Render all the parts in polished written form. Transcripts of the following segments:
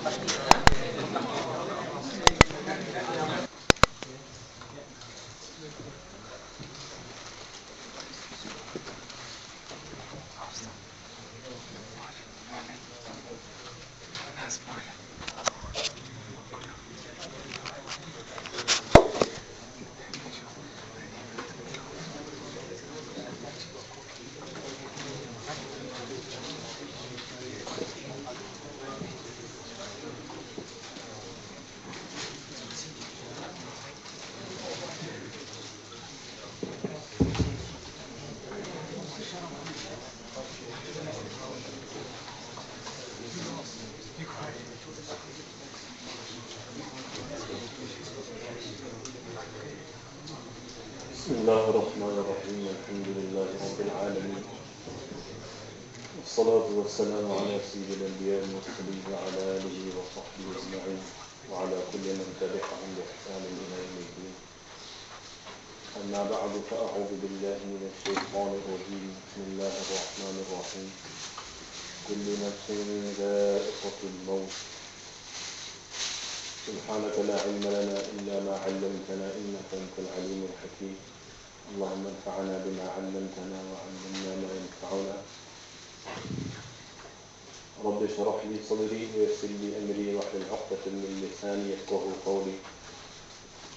بسم الله الرحمن الرحيم الحمد لله رب العالمين والصلاة والسلام على سيد الأنبياء والمرسلين وعلى آله وصحبه أجمعين وعلى كل من تبعهم بإحسان إلى يوم الدين. أما بعد فأعوذ بالله من الشيطان الرجيم. بسم الله الرحمن الرحيم. كل نفس ذائقة الموت. سبحانك لا علم لنا إلا ما علمتنا إنك أنت العليم الحكيم. اللهم انفعنا بما علمتنا وعلمنا ما ينفعنا. رب اشرح لي صدري ويسر لي أمري واحلل عقدة من لساني يفقهوا قولي.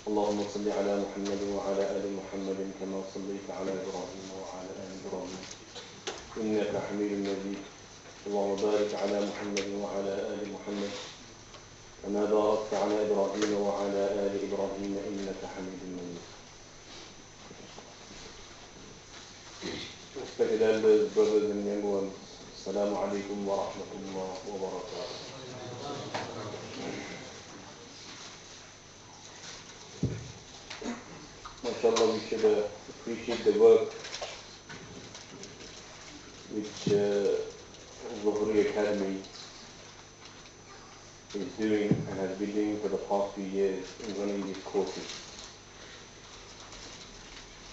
اللهم صل على محمد وعلى آل محمد كما صليت على إبراهيم وعلى آل إبراهيم إنك حميد مجيد. اللهم بارك على محمد وعلى آل محمد كما باركت على إبراهيم وعلى آل إبراهيم إنك حميد مجيد. Respected elders, brothers and young ones, Assalamu alaikum wa rahmatullah wa barakatuh. MashaAllah, we should appreciate the work which Zuhri Academy is doing and has been doing for the past few years in running these courses.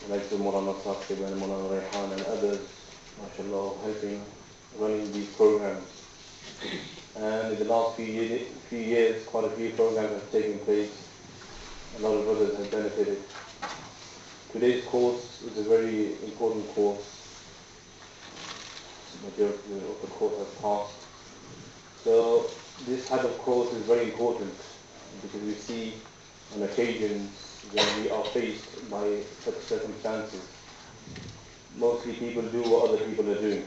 Like the Maulana and Maulana Rayhan and others, mashallah, helping running these programs. And in the last few years, quite a few programs have taken place. A lot of brothers have benefited. Today's course is a very important course. The majority of the course has passed. So this type of course is very important because we see on occasions when we are faced by such circumstances, mostly people do what other people are doing,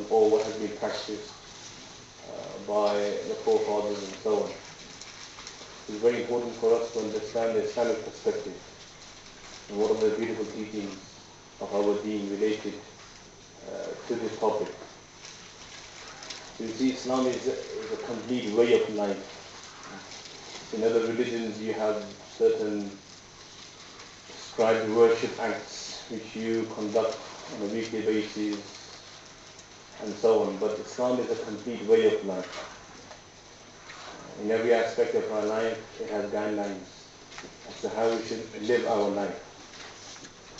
or what has been practiced by the forefathers and so on. It's very important for us to understand the Islamic perspective and what are the beautiful teachings of our deen related to this topic. You see, Islam is a complete way of life. In other religions you have certain prescribed worship acts which you conduct on a weekly basis and so on, but Islam is a complete way of life. In every aspect of our life it has guidelines as to how we should live our life.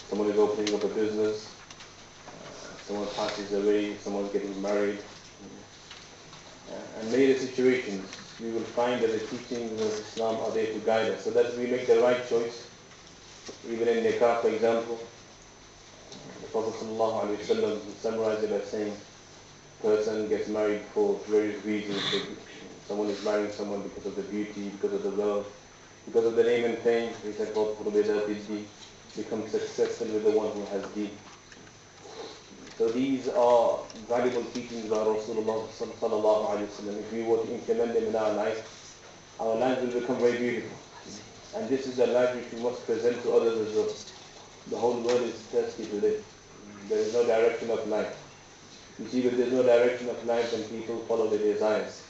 Someone is opening up a business, someone passes away, someone's getting married, and many of the situations we will find that the teachings of Islam are there to guide us so that we make the right choice. Even in nikah, for example, the Prophet ﷺ summarized it by saying, a person gets married for various reasons. Someone is marrying someone because of the beauty, because of the wealth, because of the name and fame. He said, become successful with the one who has deen. So these are valuable teachings by Rasulullah sallallahu alaihi wasallam. If we were to implement them in our lives will become very beautiful. And this is the life which we must present to others as well. The whole world is thirsty to live. There is no direction of life. You see, when there is no direction of life, then people follow their desires.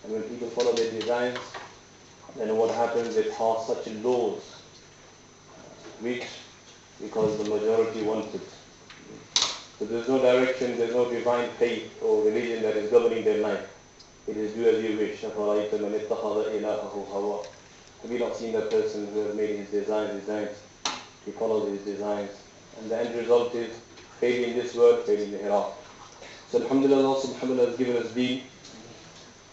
And when people follow their desires, then what happens? They pass such laws which, because the majority wants it. So there is no direction, there is no divine faith or religion that is governing their life. It is do as you wish. Have you not seen that person who has made his designs? He follows his designs. And the end result is failure in this world, failure in the hereafter. So alhamdulillah, Allah subhanahu wa ta'ala has given us deen.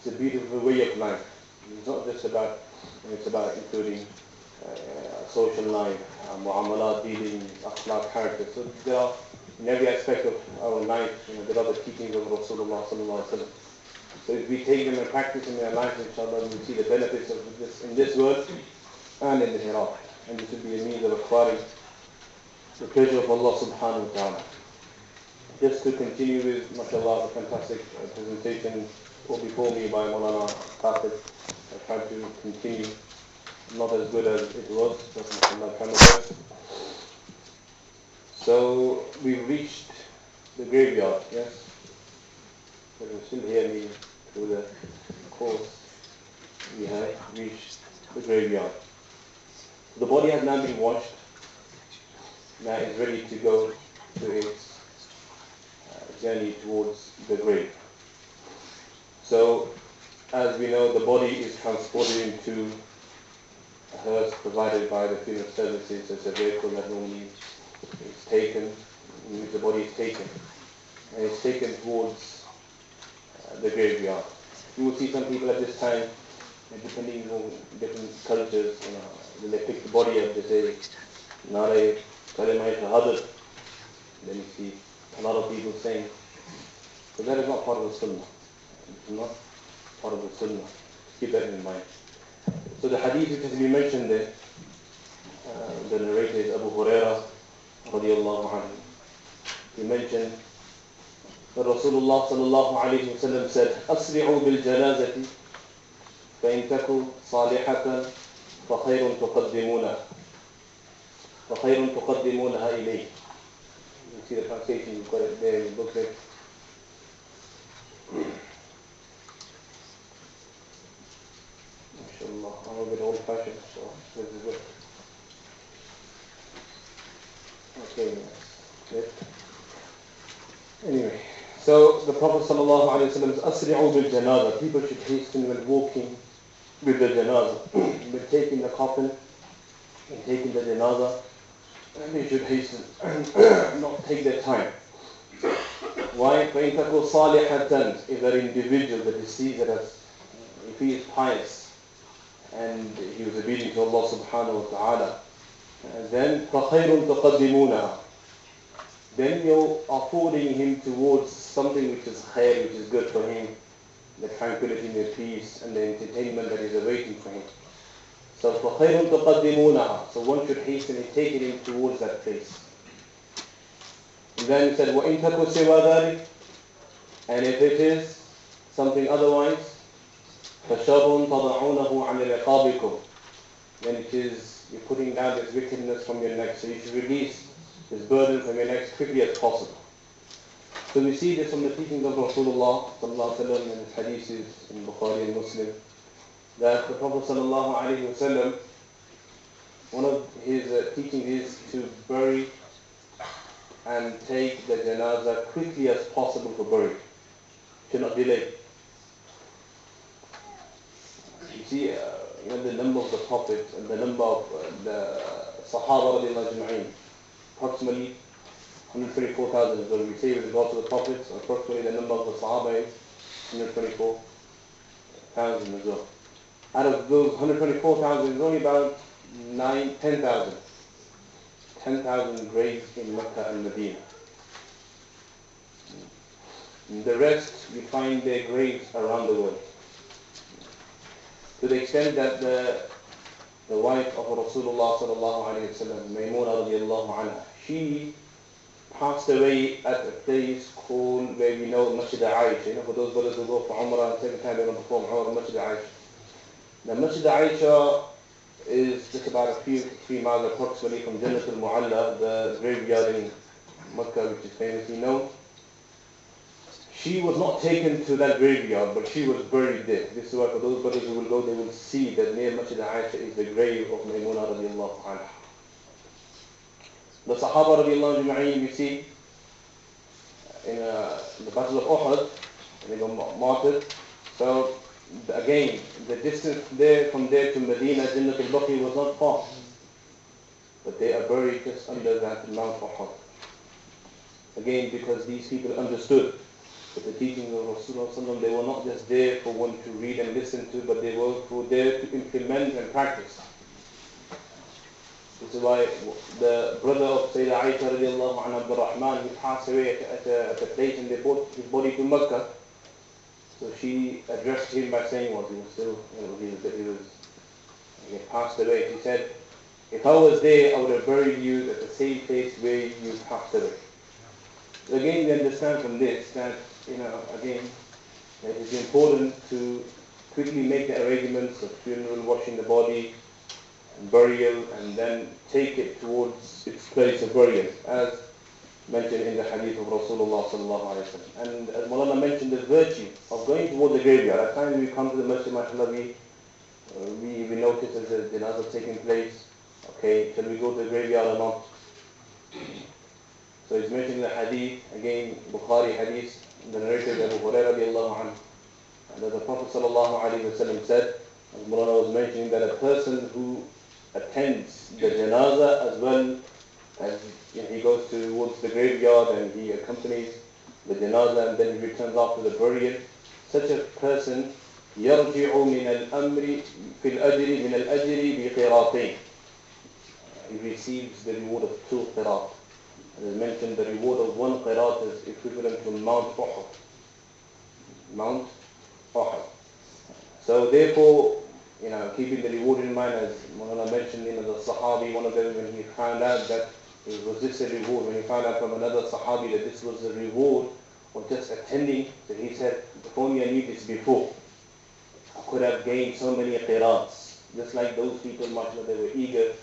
It's a beautiful way of life. It's not just about, it's about including social life, muamalat, dealings, akhlaq, character. So there are, in every aspect of our life, there are the teachings of Rasulullah sallallahu alaihi wasallam. So if we take them and practice them in our life, inshallah, we will see the benefits of this in this world and in the hereafter. And this will be a means of acquiring the pleasure of Allah subhanahu wa ta'ala. Just to continue with, mashallah, the fantastic presentation put before me by Maulana. I tried to continue, not as good as it was, but mashallah, kind of best. So we've reached the graveyard, yes? But you still hear me through the course. We have reached the graveyard. The body has now been washed. Now it's ready to go to its journey towards the grave. So, as we know, the body is transported into a hearse provided by the funeral services. It's a vehicle that normally is taken, in which the body is taken, and it's taken towards the graveyard. You will see some people at this time, depending on different cultures, when they pick the body up, they say, Nare Kalimai Shahadar. Then you see a lot of people saying, but that is not part of the Sunnah. It's not part of the Sunnah. Keep that in mind. So the hadith which has been mentioned there, the narrator is Abu Hurairah radiallahu anhu. He mentioned that Rasulullah sallallahu alayhi wa sallam said, أسرعوا بالجنازة فإن تكو صالحة فخير تقدمونها إليه. You see the translation, you've got it there in the booklet. MashaAllah, I'm a bit old fashioned, so this is good. Okay, good. Anyway, so the Prophet sallallahu alayhi wa sallam says, أسرعوا بالجنازة. People should hasten when walking with the janazah. When taking the coffin and taking the janazah, and they should hasten and not take their time. Why? فَإِن تَكُوا صَالِحَةً. If that individual, the deceased, if he is pious and he was obedient to Allah subhanahu wa ta'ala, then فَخَيْرٌ تُقَدِّمُونَهَا. Then you are forwarding him towards something which is khair, which is good for him, the tranquility and the peace and the entertainment that is awaiting for him. So فَخَيْرٌ تُقَدِّمُونَهَا. So one should hasten and take him towards that place. And then he said, وَإِن تَكُوا سِوَى ذَلِكَ. And if it is something otherwise, فَشَرٌ تَضَعُونَهُ عَنِ رِقَابِكُمْ. Then it is, you're putting down this wickedness from your neck. So you should release this burden from your neck as quickly as possible. So we see this from the teachings of Rasulullah sallallahu alaihi wasallam, and his hadiths in Bukhari and Muslim, that the Prophet sallallahu alaihi wasallam, one of his teachings is to bury and take the janazah quickly as possible for burial. Should not delay. You see, the number of the prophets and the number of the Sahaba radiallahu ajma'in, approximately 124,000. So we say with regard to the prophets, approximately the number of the Sahaba is 124,000 as well. Out of those 124,000, there's only about 10,000 graves in Mecca and Medina. The rest, you find their graves around the world. To the extent that the wife of Rasulullah sallallahu alayhi wa sallam, Maulana radiallahu anha, she passed away at a place called, where we know Masjid Aisha. For those brothers who go for Umrah and second time they want to perform Umrah, Masjid Aisha. Now Masjid Aisha is just about a few 3 miles approximately from Jannat al-Mu'alla, the graveyard in Mecca, which is famously known. She was not taken to that graveyard, but she was buried there. This is why for those brothers who will go, they will see that near Masjid Aisha is the grave of Maulana radiallahu anha. The Sahaba radiallahu ajma'in, we see in the Battle of Uhud, they were martyred. So again, the distance there from there to Medina, Jannat al-Baqi was not far. But they are buried just under that Mount Uhud. Again, because these people understood But the teachings of Rasulullah, they were not just there for one to read and listen to, but they were there to implement and practice. This is why the brother of Sayyidah Aisha radiallahu anha, Abdul Rahman, he passed away at a place and they brought his body to Mecca. So she addressed him by saying what he was still, he had passed away. He said, if I was there, I would have buried you at the same place where you passed away. So again, we understand from this that, again, it is important to quickly make the arrangements of funeral, washing the body, and burial, and then take it towards its place of burial, as mentioned in the hadith of Rasulullah sallallahu alaihi wasallam. And as Maulana mentioned, the virtue of going towards the graveyard. At times we come to the masjid, mashallah, we notice that the janazah taking place. Okay, shall we go to the graveyard or not? So it's mentioned in the hadith, again, Bukhari hadith, the narrator Abu Hurairah radiallahu anhu, and that the Prophet sallallahu alaihi wasallam said, as Maulana was mentioning, that a person who attends the janazah as well as he goes towards the graveyard and he accompanies the janazah and then he returns after the burial, such a person يرجع من الأمر في الأجر من الأجر بقراطين. He receives the reward of 2 qirat. As mentioned, the reward of 1 qirat is equivalent to Mount Uhud. Mount Uhud. So therefore, keeping the reward in mind, as Maulana mentioned, the Sahabi, one of them, when he found out that it was this a reward, when he found out from another Sahabi that this was a reward of just attending, so he said, if only I knew this before, I could have gained so many qirats. Just like those people, mashallah, they were eager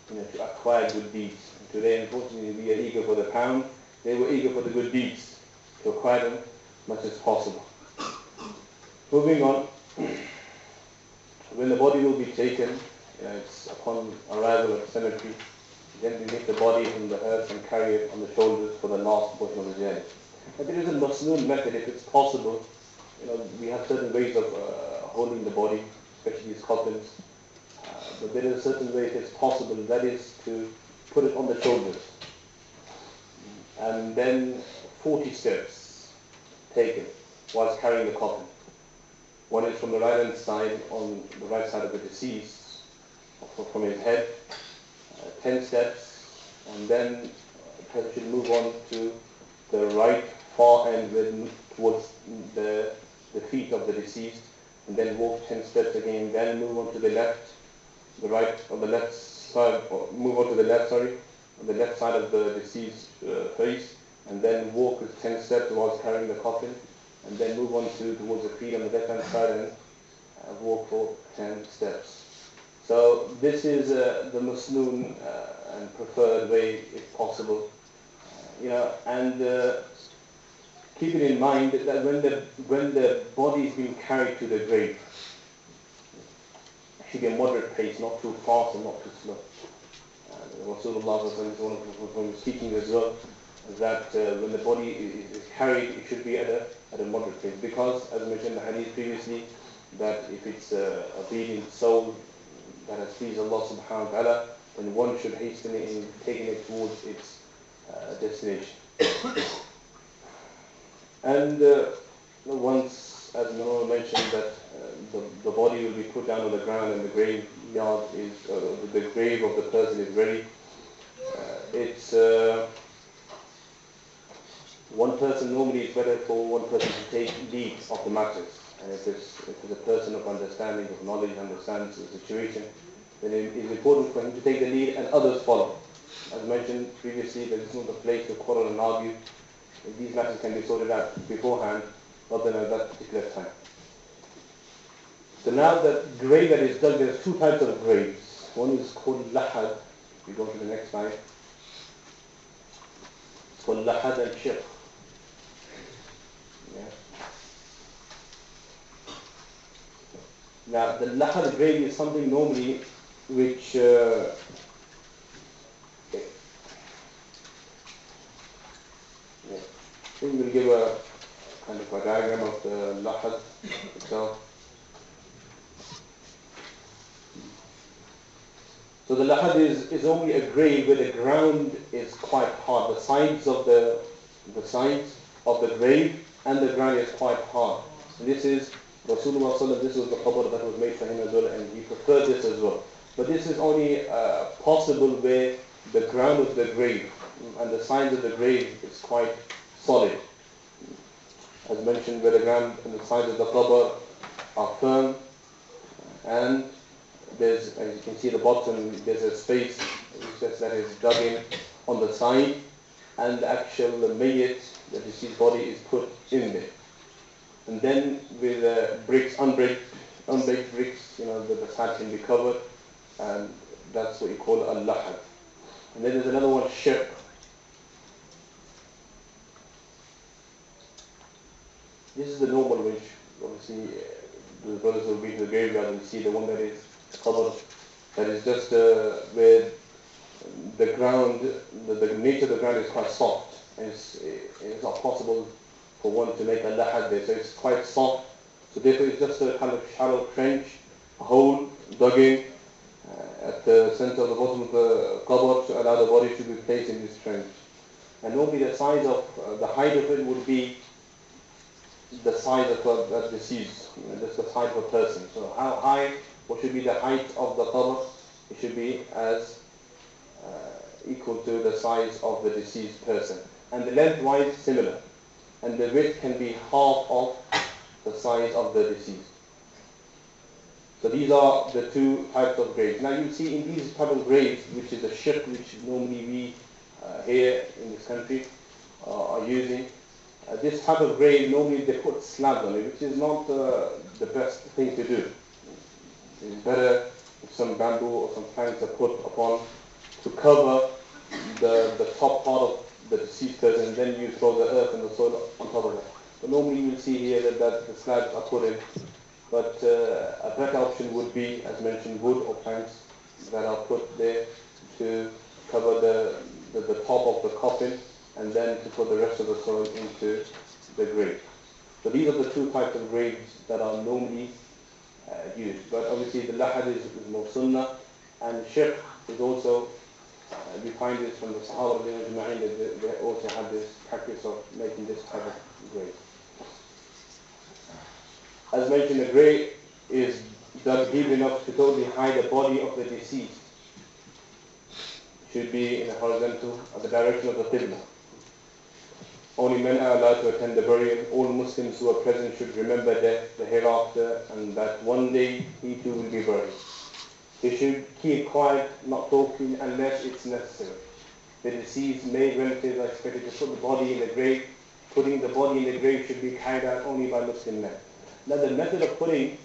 to acquire good deeds. And today, unfortunately, we are eager for the pound. They were eager for the good deeds, to acquire them much as possible. Moving on, when the body will be taken, it's upon arrival at the cemetery, then we lift the body from the earth and carry it on the shoulders for the last portion of the journey. But there is a masnoon method, if it's possible. We have certain ways of holding the body, especially these coffins. But there is a certain way, if it's possible, that is to put it on the shoulders. And then 40 steps taken whilst carrying the coffin. One is from the right hand side, on the right side of the deceased, from his head, 10 steps, and then the person should move on to the right far end towards the feet of the deceased, and then walk 10 steps again, then move on to the left, the right or the left side, or move on to the left, on the left side of the deceased face, and then walk with 10 steps whilst carrying the coffin, and then move on towards the feet on the left hand side and walk for 10 steps. So this is the masnoon and preferred way if possible. And keep it in mind that when the body is being carried to the grave, it should be a moderate pace, not too fast and not too slow. Rasulullah is one of his teachings as well, that when the body is carried, it should be at a moderate pace. Because, as mentioned in the hadith previously, that if it's a obedient soul that has pleased Allah subhanahu wa ta'ala, then one should hasten in taking it towards its destination. And once, as Maulana mentioned, that the body will be put down on the ground and the graveyard is, the grave of the person is ready. It's one person, normally it's better for one person to take lead of the matters. And if it's a person of understanding, of knowledge, understands the situation, then it is important for him to take the lead and others follow. As mentioned previously, there is not a place to quarrel and argue. These matters can be sorted out beforehand, rather than at that particular time. So now the grave that is dug, there's 2 types of graves. One is called lahad. We go to the next slide. It's called lahad and shiq. Now the lahad grave is something normally which I think we'll give a kind of a diagram of the lahad itself. So the lahad is only a grave where the ground is quite hard. The sides of the grave and the ground is quite hard. And this is Rasulullah sallallahu, this was the qabr that was made for him as well, and he preferred this as well. But this is only possible where the ground of the grave and the sides of the grave is quite solid. As mentioned, where the ground and the sides of the qabr are firm, and there's, as you can see at the bottom, there's a space that is dug in on the side, and the actual mayyit, the deceased body, is put in there. And then with bricks, unbaked bricks, the side can be covered, and that's what you call al-lahad. And then there's another one, shiq. This is the normal, which obviously the brothers will be to the graveyard and see the one that is qabr, that is just where the ground, the nature of the ground is quite soft, and it's not possible for one to make a lahad there, so it's quite soft. So therefore it's just a kind of shallow trench, a hole dug in at the center of the bottom of the qabr to allow the body to be placed in this trench. And normally the size of, the height of it would be the size of that deceased, just the height of a person. So how high, what should be the height of the qabr? It should be as equal to the size of the deceased person. And the lengthwise similar. And the width can be half of the size of the deceased. So these are the two types of graves. Now you see in these type of graves, which is a shiq, which normally we here in this country are using, this type of grave, normally they put slabs on it, which is not the best thing to do. It's better if some bamboo or some planks are put upon to cover the top part of the deceased person, and then you throw the earth and the soil on top of it. But normally you will see here that the slabs are put in. But a better option would be, as mentioned, wood or planks that are put there to cover the top of the coffin, and then to put the rest of the soil into the grave. So these are the two types of graves that are normally used. But obviously the lahad is more sunnah, and shiq is also, we find this from the Sahaba that they also have this practice of making this type of grave. As mentioned, the grave is dug deep enough to totally hide the body of the deceased. Should be in a horizontal at the direction of the qibla. Only men are allowed to attend the burial. All Muslims who are present should remember death, the hereafter, and that one day he too will be buried. They should keep quiet, not talking unless it's necessary. The deceased male relatives are expected to put the body in the grave. Putting the body in the grave should be carried out only by Muslim men. Now the method of putting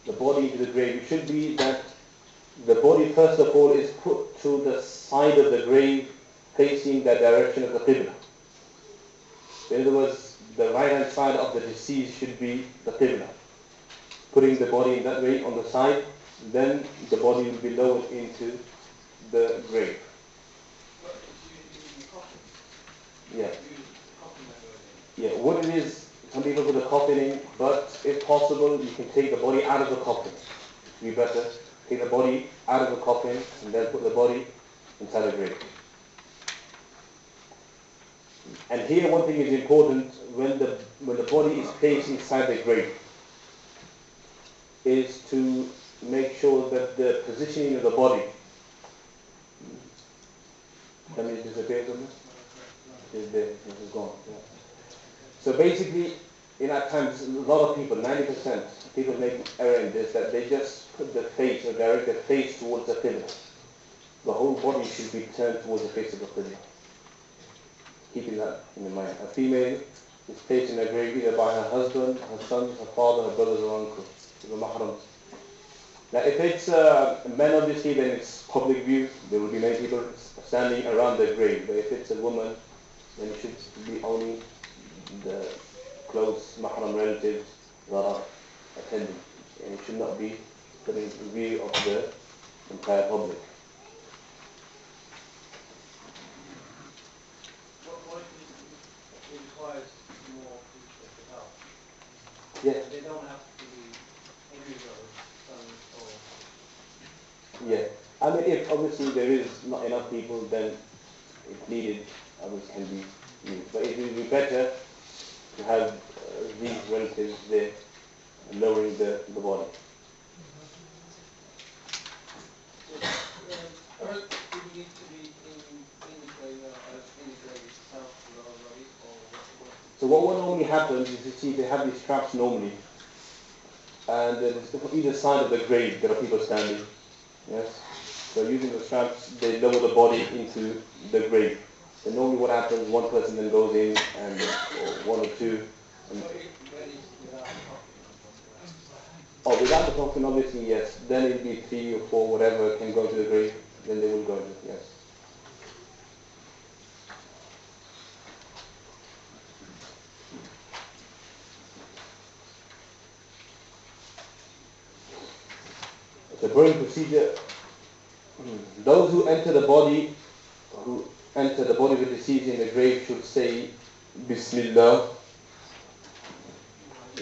the body into the grave should be that the body first of all is put to the side of the grave facing the direction of the qibla. In other words, the right hand side of the deceased should be the qibla. Putting the body in that way on the side, then the body will be lowered into the grave. Yeah. Yeah, what it is, some people put the coffin in, but if possible, you can take the body out of the coffin. It would be better. Take the body out of the coffin and then put the body inside the grave. And here one thing is important, when the body is placed inside the grave, is to make sure that the positioning of the body, let me disappear from this. This is gone. Yeah. So basically, in our times, a lot of people, 90%, people make error in this, that they just put the face or direct the face towards the qibla. The whole body should be turned towards the face of the qibla. Keeping that in mind. A female is placed in a grave either by her husband, her sons, her father, her brothers or uncles, the mahrams. Now if it's men obviously, then it's public view. There will be many people standing around the grave. But if it's a woman, then it should be only the close mahram relatives that are attending. And it should not be put in view of the entire public. It requires more people to help. Yeah. They don't have to be every road, or... Yeah. I mean, if obviously there is not enough people, then if needed, others can be used. But it will be better to have these relatives there lowering the body. Do you need to be in the grave itself to lower body, or what? So what normally happens is, you see, they have these traps normally, and on either side of the grave there are people standing. Yes. So using the straps, they lower the body into the grave. So normally what happens, one person then goes in, and or one or two. And, without the coffin, obviously, yes. Then it'll be 3 or 4, whatever, can go to the grave. Then they will go to it, yes. The burial procedure. Those who enter the body of the deceased in the grave should say Bismillah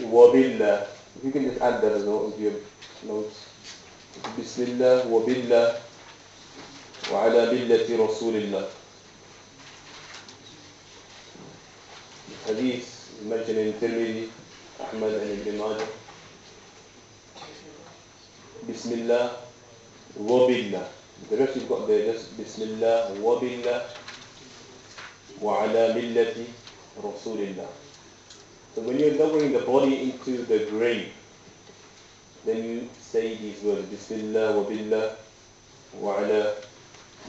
wa billah. If you can just add that as well into your notes. Bismillah wa billah wa ala billati Rasulillah. Hadith is mentioned in Tirmidhi, Ahmad and Ibn Majah. Bismillah wa billah. The rest you've got there, just Bismillah wa billah wa ala millati Rasulillah. So when you're lowering the body into the grave, then you say these words, Bismillah wa billah wa ala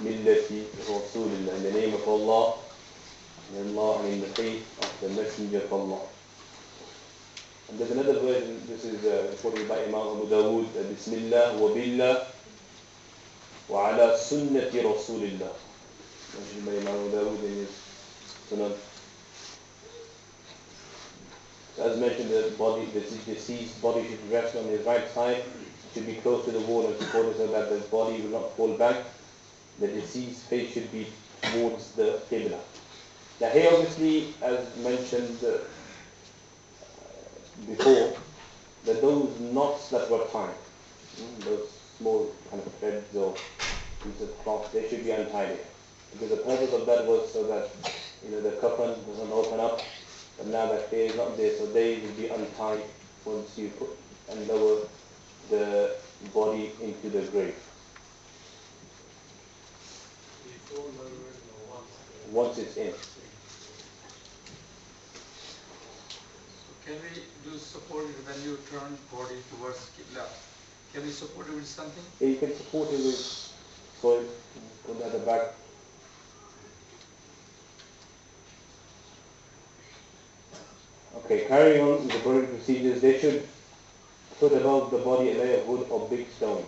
millati Rasulillah. In the name of Allah, and in the faith of the Messenger of Allah. And there's another version, this is quoted by Imam Abu Dawood, Bismillah wa billah wa ala sunnati Rasulillah. Mentioned by Imam Abu Dawood in his Sunan. So as mentioned, the deceased body should rest on his right side, it should be close to the wall and supported so that the body will not fall back. The deceased face should be towards the Qibla. Now here obviously, as mentioned before, that those knots that were tied, those small kind of threads or pieces of cloth, they should be untied here. Because the purpose of that was so that the coffin doesn't open up, but now that hair is not there, so they will be untied once you put and lower the body into the grave. Once it's in. Can we do support it when you turn body towards Qibla? Can we support it with something? Yeah, you can support it with soil, put that at the back. Okay, carrying on with the burial procedures, they should put above the body a layer of wood or big stone.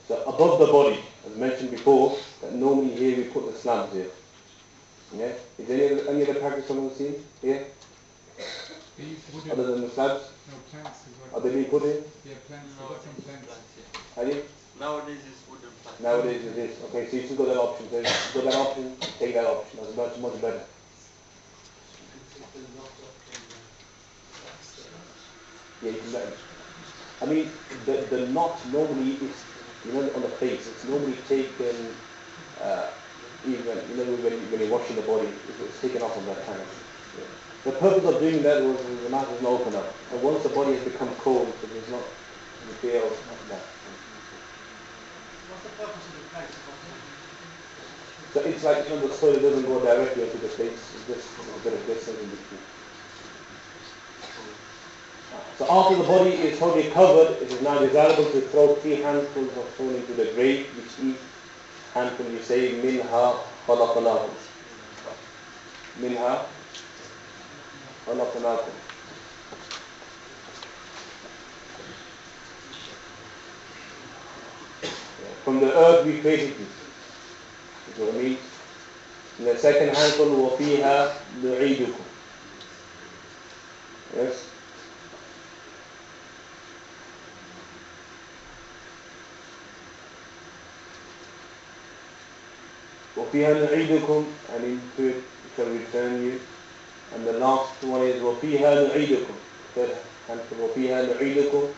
So above the body, as mentioned before, that normally here we put the slabs here. Yeah? Is there any other practice someone seen here? Other than the slabs? No, plants is what. Are they being put in? Yeah, plants. We've got some plants. Are you? Nowadays it's wooden plank. Nowadays it is. Okay, so you still got that option. So if you've got that option, take that option. That's much better. Yeah, you can let it. I mean, the knot normally is, on the face, it's normally taken, even, when you're washing the body, it's taken off on that kind of. Yeah. The purpose of doing that was the mouth doesn't open up. And once the body has become cold, so there's not the fear of that. What's the purpose of the place? So it's like, the soil doesn't go directly into the face, it's just a bit of distance in between. So after the body is totally covered, it is now desirable to throw 3 handfuls of stone into the grave, which each handful you say, minha khalaqnakum. Minha khalaqnakum. From the earth we created you. That's what I mean. And the second handful, وَفِيهَا نُعِيدُكُمْ. Yes. وَفِيهَا نُعِيدُكُمْ, and into it shall return you. And the last one is وَفِيهَا نُعِيدُكُمْ. Third handful, وَفِيهَا نُعِيدُكُمْ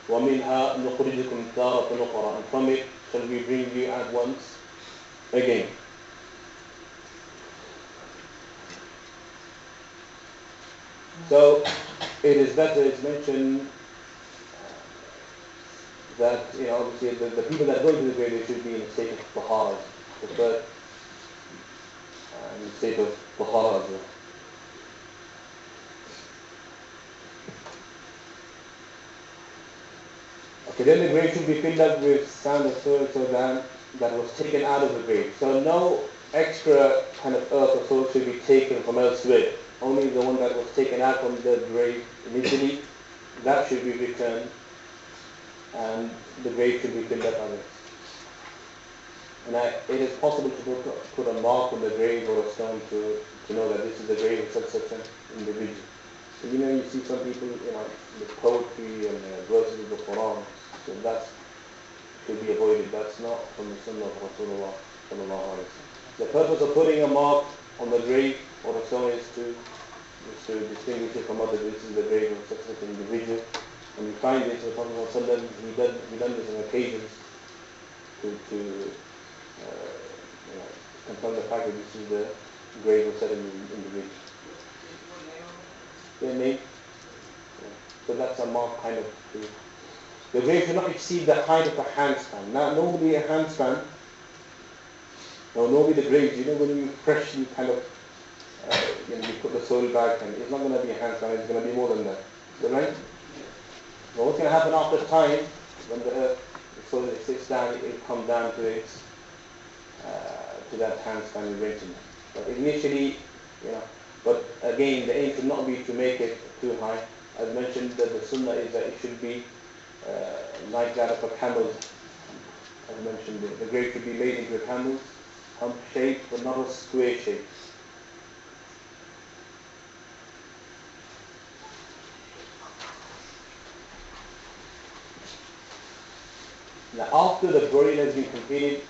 وَمِنْهَا نُخْرِجُكُمْ تَارَةً أُخْرَى. And from it shall we bring you at once again. So it is better, it's mentioned that, obviously the people that go to the grave, they should be in a state of tahara, preferred, in a state of tahara as well. Okay, then the grave should be filled up with sand or soil that was taken out of the grave. So no extra kind of earth or soil should be taken from elsewhere. Only the one that was taken out from the grave initially, that should be returned, and the grave should be filled up with it. And it is possible to put a mark on the grave or a stone to know that this is the grave of such an individual. So you see some people, with poetry and verses of the Quran, so that should be avoided. That's not from the Sunnah of Rasulullah sallallahu alaihi wasallam. The purpose of putting a mark on the grave or a stone is to distinguish it from others. This is the grave of such an individual. And we find this in the Prophet sallallahu alaihi wasallam, he done this on occasions to confirm the fact that this is the grave of certain individual. Their name. Yeah. So that's a mark kind of. The grave should not exceed the height of a handspan. Now, normally a handspan, normally the graves, when you freshly kind of, you put the soil back, and it's not going to be a handstand, it's going to be more than that. Is that right? But what's going to happen after time, when the soil sits down, it will come down to its, to that handstand eventually. But initially, but again, the aim should not be to make it too high. As mentioned, that the sunnah is that it should be like that of a camel. As mentioned, the grave should be made into a camel's hump shape, but not a square shape. Now, after the burial has been completed,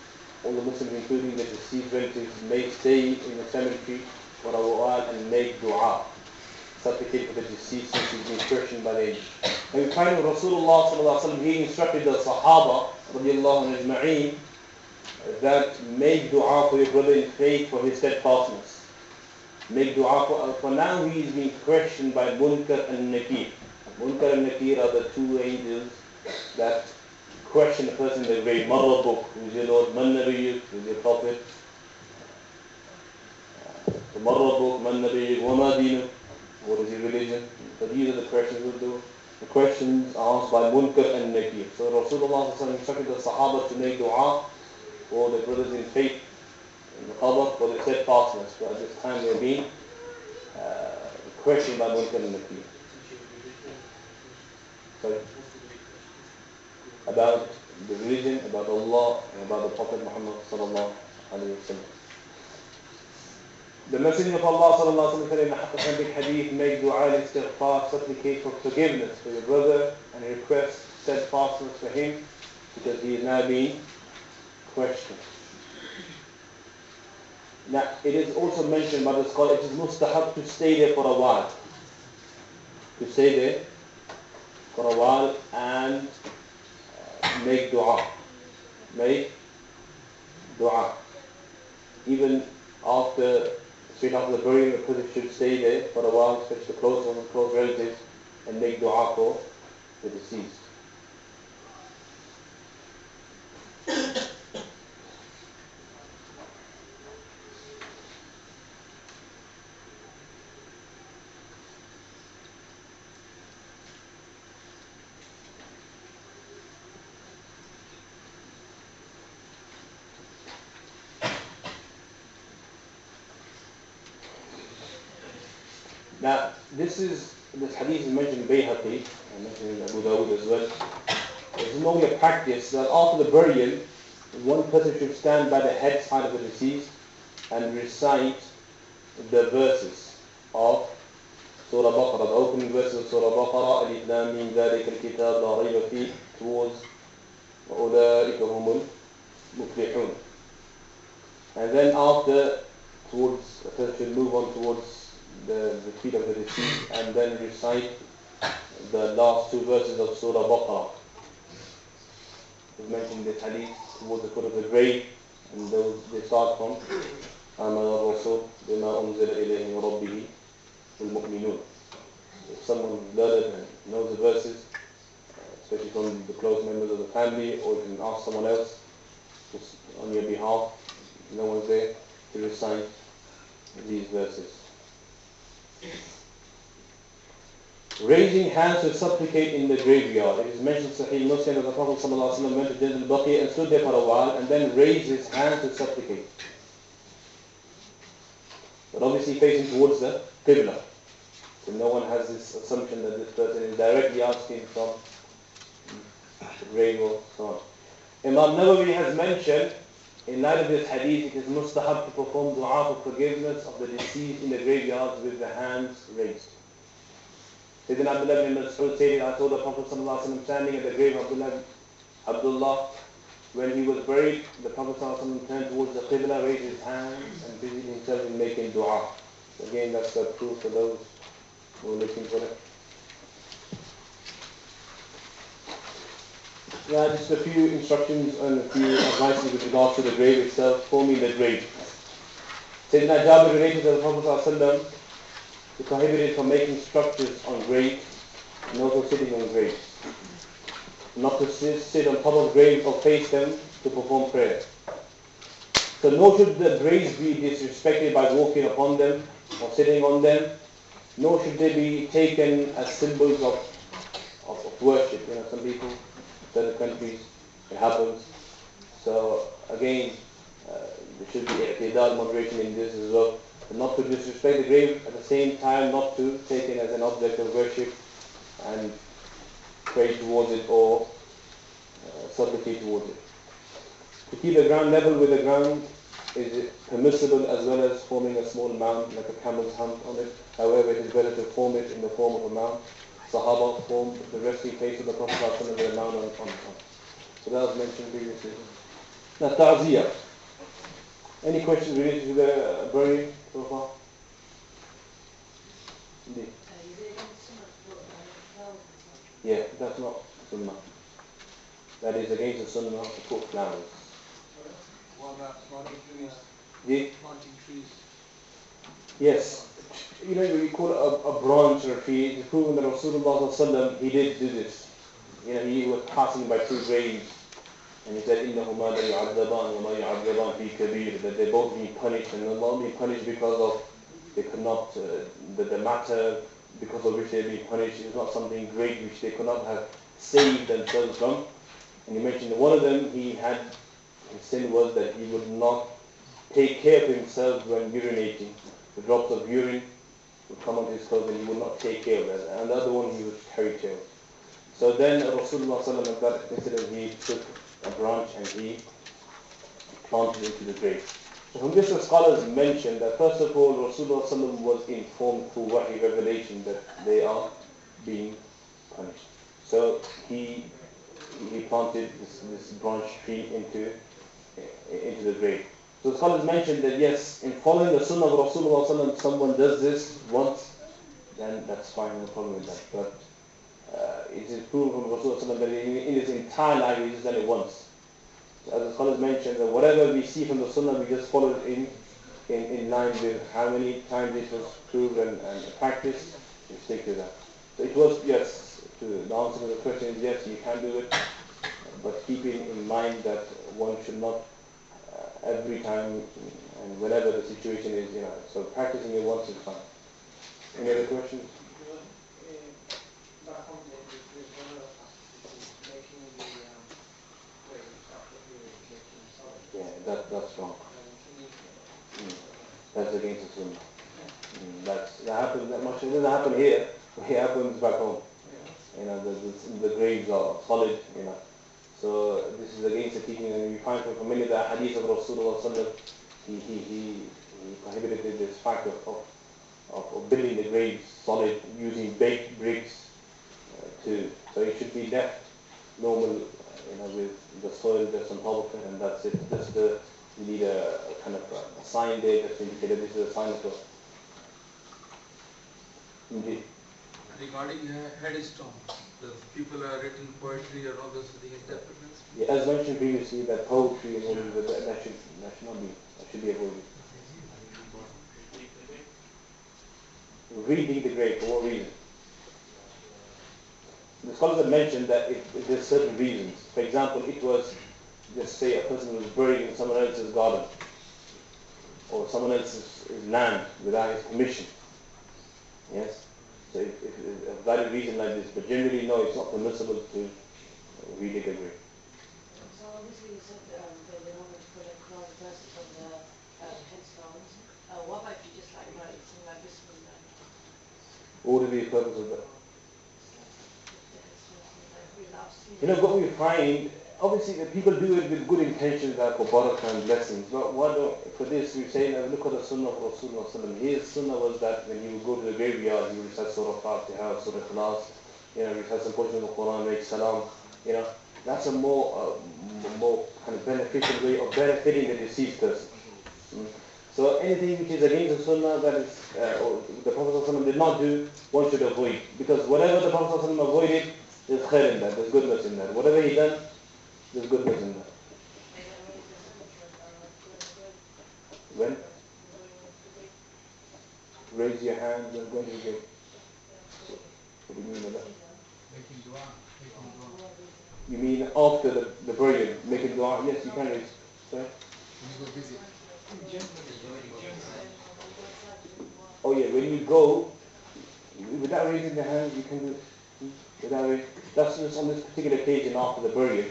all the Muslims, including the deceased relatives, may stay in the cemetery for a while and make dua, supplicate for the deceased since he's been questioned by the angels. And we find Rasulullah sallallahu alaihi wasallam, he instructed the Sahaba radiallahu ajma'een that make dua for your brother in faith for his steadfastness. Make dua for now he is being questioned by Munkar and Nakir. Munkar and Nakir are the two angels that question the person in the grave. Marra book, who is your Lord? Man Nabiyyuk, who is your Prophet? Marra book, Man Nabiyyuk, wa ma dinuk, what is your religion? So these are the questions we'll do. The questions are asked by Munkar and Nakir. So Rasulullah instructed the Sahaba to make dua for the brothers in faith in the qabr for their steadfastness. But at this time they are being questioned by Munkar and Nakir. Sorry? About the religion, about Allah, and about the Prophet Muhammad sallallahu alayhi wa sallam. The Messenger of Allah sallallahu alayhi wa sallam said in the authentic hadith, make dua al-istighfar, supplicate for forgiveness for your brother and request steadfastness for him because he is now being questioned. Now, it is also mentioned by the scholar, it is mustahab to stay there for a while. To stay there for a while and make dua. Make dua. Even straight after the burial, the person should stay there for a while, especially the close relatives, and make dua for the deceased. Now, this hadith is mentioned in Bayhaqi, and mentioned in Abu Dawud as well. It's normally a practice that after the burial, one person should stand by the head side of the deceased and recite the verses of Surah Baqarah, the opening verses of Surah Baqarah, Alif Lam Mim Dhalika al-Kitab La Rayba Fih, towards وَأُولَٰئِكَ هُمُ الْمُفْلِحُونَ. And then the person should move on towards the feet of the deceased and then recite the last two verses of Surah Baqarah. It's mentioned in the hadith towards the foot of the grave, and they start from آمَنَ الرَّسُولُ بِمَا أُنزِلَ إِلَيْهِ مِنْ رَبِّهِ وَالْمُؤْمِنُونَ. if someone learned and knows the verses, especially from the close members of the family, or you can ask someone else just on your behalf, no one's there, to recite these verses. Raising hands to supplicate in the graveyard. It is mentioned Sahih Muslim that the Prophet ﷺ went to Jannah al-Baqi and stood there for a while and then raised his hands to supplicate. But obviously facing towards the Qibla. So no one has this assumption that this person is directly asking from the grave or so on. Imam Nawawi has mentioned, in light of this hadith, it is mustahab to perform dua for forgiveness of the deceased in the graveyards with the hands raised. Sayyidina Abdullah ibn Mas'ud said, I saw the Prophet ﷺ standing at the grave of Abdullah. When he was buried, the Prophet ﷺ turned towards the Qibla, raised his hands and busied himself in making dua. So again, that's the proof for those who are looking for it. Yeah, just a few instructions and a few advices with regards to the grave itself, forming the grave. Sayyidina Jabir related to the Prophet ﷺ, he prohibited from making structures on graves and also sitting on graves. Not to sit on top of graves or face them to perform prayer. So nor should the graves be disrespected by walking upon them or sitting on them, nor should they be taken as symbols of worship. You know, some people, certain countries, it happens. So again, there should be i'tidal, moderation in this as well. But not to disrespect the grave, at the same time not to take it as an object of worship and pray towards it or supplicate towards it. To keep the ground level with the ground is permissible, as well as forming a small mound like a camel's hump on it. However, it is better to form it in the form of a mound. Sahaba formed the resting place of the Prophet ﷺ with a mound on top. So that was mentioned previously. Now, ta'ziyah. Any questions related to the burying so far? Indeed. Yeah, that's not sunnah. That is against the sunnah to put flowers. What about planting trees? Yeah? Planting trees. Yes. You know, you call it a branch or a tree. It is proven that Rasulullah ﷺ, he did do this. You know, he was passing by two graves and he said, إِنَّهُمَا لَيُعَذَّبَانِ وَمَا يُعَذَّبَانِ فِي كَبِيرٍ, that they both being punished, and not being punished because of they could not, the matter because of which they were being punished is not something great which they could not have saved themselves from. And he mentioned that one of them, his sin was that he would not take care of himself when urinating. The drops of urine would come onto his clothes and he would not take care of that. And the other one he would carry tail. So then Rasulullah ﷺ, that incident, he took a branch and he planted it into the grave. So from this the scholars mentioned that first of all Rasulullah ﷺ was informed through wahi revelation that they are being punished. So he planted this branch tree into the grave. So the scholars mentioned that yes, in following the sunnah of Rasulullah ﷺ, if someone does this once, then that's fine, no problem with that. But it is proven from Rasulullah ﷺ that in his entire life he just done it once. So as the scholars mentioned, that whatever we see from the sunnah, we just follow it in line with how many times it was proved and practiced, we stick to that. So it was, yes, the answer to the question is yes, you can do it, but keeping in mind that one should not every time and whenever the situation is, you know, so practicing it once is fine. Any other questions? Back home, there's one of us making the graves after making solid. Yeah, that's wrong. That's against the sunnah. That happens that much. It doesn't happen here. It happens back home. You know, the graves are solid. You know, so this is against the teaching, and we find from many of the hadith of Rasulullah sallallahu alaihi wasallam, he prohibited this fact of building the graves solid using baked bricks too. So it should be left normal, you know, with the soil that's on top of it, and that's it. Just you need a kind of a sign there that indicates this is a sign of God. Indeed. Regarding headstone, the people are written poetry or all those things, is that yeah, as mentioned previously, that poetry and all that should not be, that should be avoided. Reading the grave, for what reason? scholars have mentioned that there's certain reasons. For example, it was, just say a person was buried in someone else's garden or someone else's land without his permission. Yes? So if a valid reason like this, but generally no, it's not permissible to really agree. So obviously you said that they normally collect large verses on the headstones. What about if you just like write something like this one? What would be the purpose of that? Like, You know, what we find, obviously the people do it with good intentions, like for barakah and blessings, but for this we say, look at the sunnah of Rasulullah. His sunnah was that when you go to the graveyard, you recite Surah Fatiha, Surah Ikhlas, recite some portion of the Quran, make salam, that's a more kind of beneficial way of benefiting the deceased person. So anything which is against the sunnah, that is, or the Prophet ﷺ did not do, one should avoid. Because whatever the Prophet ﷺ avoided, there's khair in that, there's goodness in that. Whatever he done, there's goodness in that. When? Raise your hand and go to the grave. What do you mean by that? Making dua. You mean after the burial, making dua? Yes, you can raise. Sorry? When you go visit. Oh yeah, when you go, without raising the hand, you can do it. Without raising. That's just on this particular occasion after the burial.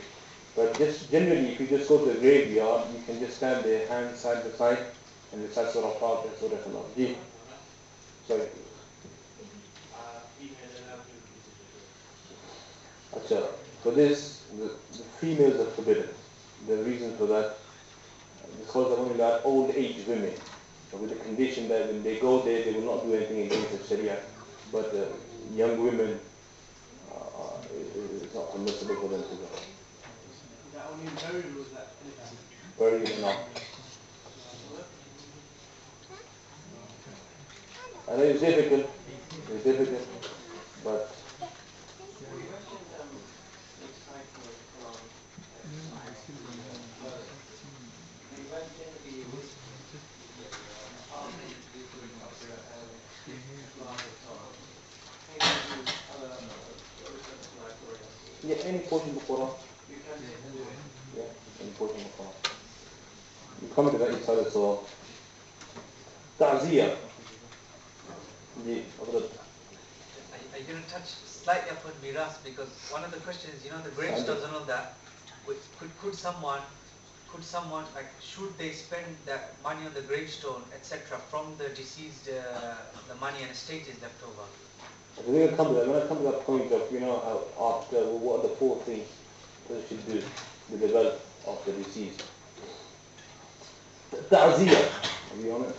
But just generally, if you just go to the graveyard, you can just stand there, hands side by side, and recite Surah Fatiha, Surah Ikhlas. Sorry. Achha. For this, the females are forbidden. The reason for that, the scholars are only about old age women, with the condition that when they go there, they will not do anything against the Sharia. But young women, it's not permissible for them to go. Is that only burial or is that anything? Burial not. I know it's difficult, but yeah, any portion of the Quran. Yeah, any portion of the Quran. You come to that inside as well. Ta'ziyah. Are you going to touch slightly upon miras, because one of the questions, the gravestones and all that, could someone like, should they spend that money on the gravestone, etc., from the deceased, the money and estate is left over? We're going to come to that. When I come to that point of, after what are the four things that should do with the wealth of the deceased. Ta'ziyah, to be honest.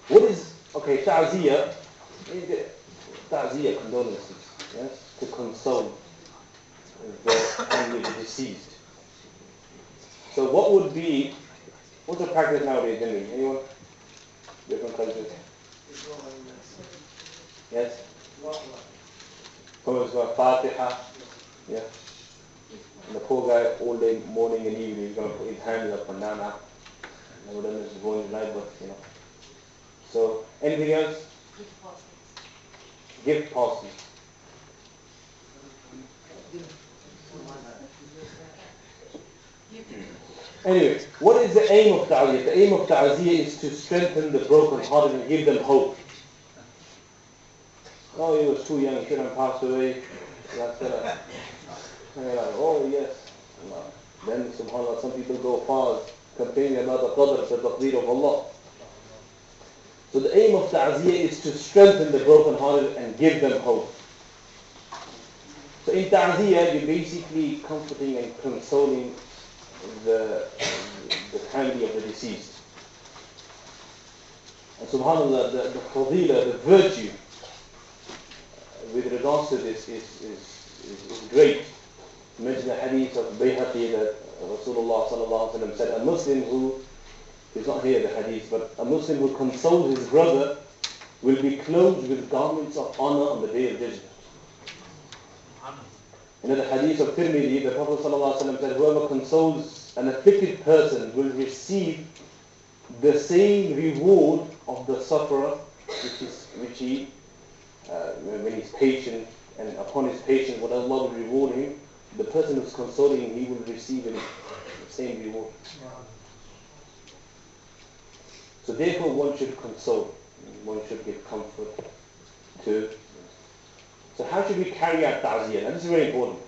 What is, ta'ziyah, condolences, yes, to console the family of the deceased. So what's the practice nowadays generally? Anyone? Different cultures? Yes? Someone's got Fatiha, yeah. And the poor guy all day, morning and evening, he's going to put his hands up and down. Never done this before in his life, but So, anything else? Gift passes. Anyway, what is the aim of ta'ziyah? The aim of ta'ziyah is to strengthen the broken hearted and give them hope. Oh, he was too young, he should have passed away. That's it. And you're like, oh yes. Then subhanAllah, some people go far complaining about the qadr, the taqdeer of Allah. So the aim of ta'ziyah is to strengthen the broken hearted and give them hope. So in ta'ziyah, you're basically comforting and consoling the family of the deceased. And subhanAllah, the fadila, the virtue with regards to this is great. You mentioned the hadith of Bayhaqi that Rasulullah sallallahu alaihi wasallam said, a Muslim who is not here the hadith, but a Muslim who consoles his brother will be clothed with garments of honor on the day of judgment. In the hadith of Tirmidhi, the Prophet ﷺ said, whoever consoles an afflicted person will receive the same reward of the sufferer, which he, when he's patient, and upon his patience, what Allah will reward him, the person who's consoling him, he will receive the same reward. So therefore one should console, one should give comfort to. So how should we carry out ta'ziyah? Now this is very important.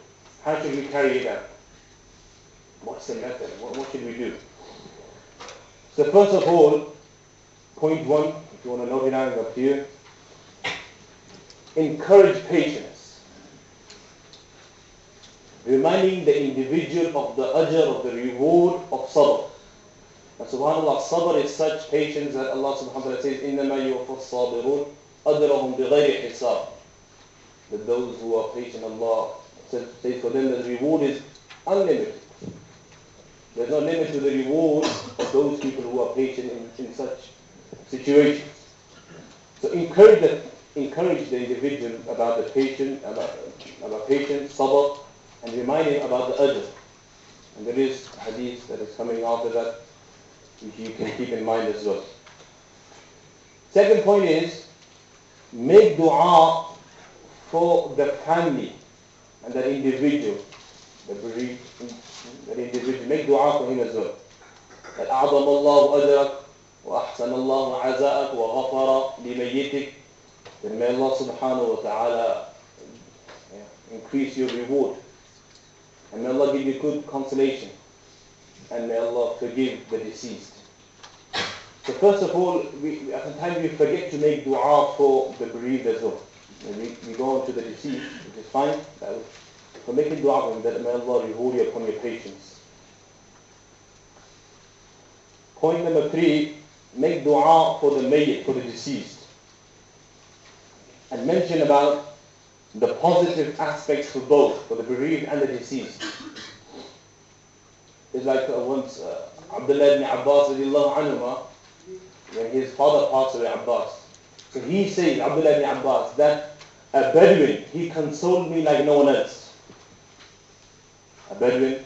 How should we carry it out? What's the method? What should we do? So first of all, point one, if you want to note it down, it's up to you. Encourage patience. Reminding the individual of the ajr, of the reward of sabr. And subhanAllah, sabr is such patience that Allah subhanahu wa ta'ala says, إِنَّمَا يُوَفَّى الصَّابِرُونَ أَجْرَهُمْ بِغَيْرِ حِسَابٍ. That those who are patient, Allah says for them that the reward is unlimited. There's no limit to the reward of those people who are patient in such situations. So encourage the individual about the patient, about patience, sabr, and remind him about the ajr. And there is hadith that is coming after that, which you can keep in mind as well. Second point is, make dua for the family and that individual, the bereaved, that individual. Make dua for him as well. That أعظم الله أجرك وأحسن الله عزاءك وغفر لميتك. Then may Allah subhanahu wa ta'ala increase your reward. And may Allah give you good consolation. And may Allah forgive the deceased. So first of all, sometimes we forget to make dua for the bereaved as well. We go on to the deceased, which is fine. But making dua for him, that may Allah reward you upon your patience. Point number 3, make dua for the mayyit, for the deceased. And mention about the positive aspects for both, for the bereaved and the deceased. It's like once Abdullah ibn Abbas radiallahu anhuma, when his father passed away, Abbas. So he says, Abdullah ibn Abbas, that a Bedouin, he consoled me like no one else. A Bedouin,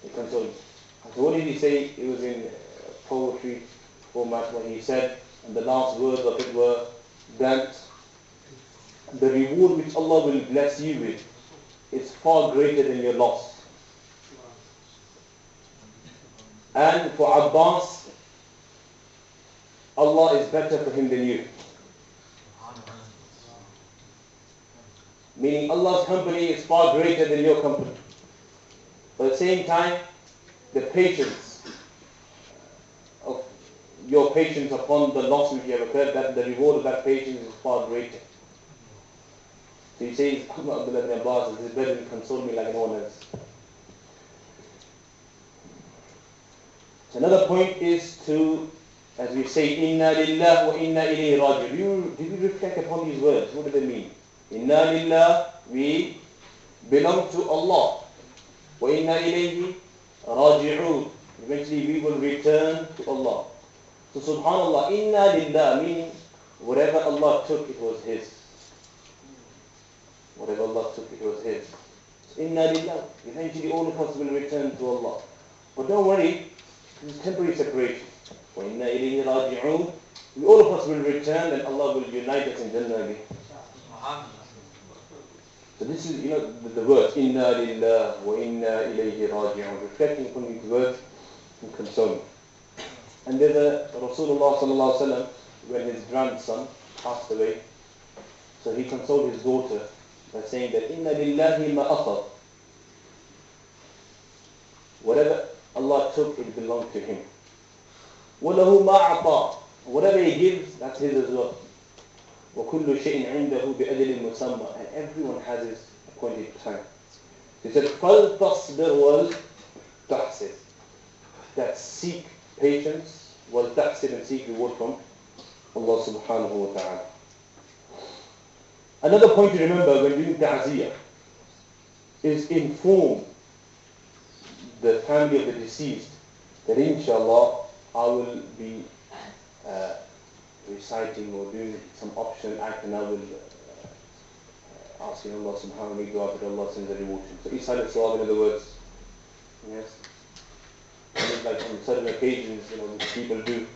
he consoled me. So what did he say? It was in poetry format where he said, and the last words of it were that the reward which Allah will bless you with is far greater than your loss. And for Abbas, Allah is better for him than you. Meaning Allah's company is far greater than your company. But at the same time, the patience of your patience upon the loss which you have occurred, that the reward of that patience is far greater. So he says, Abdullah ibn Abbas, this better console me like no one else. Another point is to, as we say, Inna lillah wa inna ilayhi raji'un. Did you reflect upon these words? What do they mean? Inna lillah, we belong to Allah. Wa inna ilayhi raji'un. Eventually we will return to Allah. So subhanallah, inna lillah, meaning whatever Allah took, it was His. Whatever Allah took, it was His. So inna lillah, eventually all of us will return to Allah. But don't worry, this is temporary separation. وَإِنَّا إِلَيْهِ رَاجِعُونَ. All of us will return and Allah will unite us in Jannah again. So this is, the words, إِنَّا لِلَّهِ وَإِنَّا إِلَيْهِ رَاجِعُونَ. Reflecting upon these words and consoling. And there's a Rasulullah sallallahu alaihi wasallam, when his grandson passed away, so he consoled his daughter by saying that إِنَّ لِلَّهِ مَا أَخَذَ. Whatever Allah took, it belonged to Him. وَلَهُ مَا أَعْطَى. Whatever He gives, that's His as well. وَكُلُّ شَيْءٍ عِنْدَهُ بِأَجَلٍ مُسَمَّى. And everyone has his appointed time. He said, فَلْتَصْبِرْ وَلْتَحْسِبْ. That seek patience, وَلْتَحْسِبْ, and seek reward from Allah subhanahu wa ta'ala. Another point to remember when doing ta'ziyah is inform the family of the deceased that inshallah I will be reciting or doing some optional act, and I will asking Allah subhanahu wa ta'ala that Allah sends a reward. So Isal Sawab, in other words, yes. And it's like on certain occasions, people do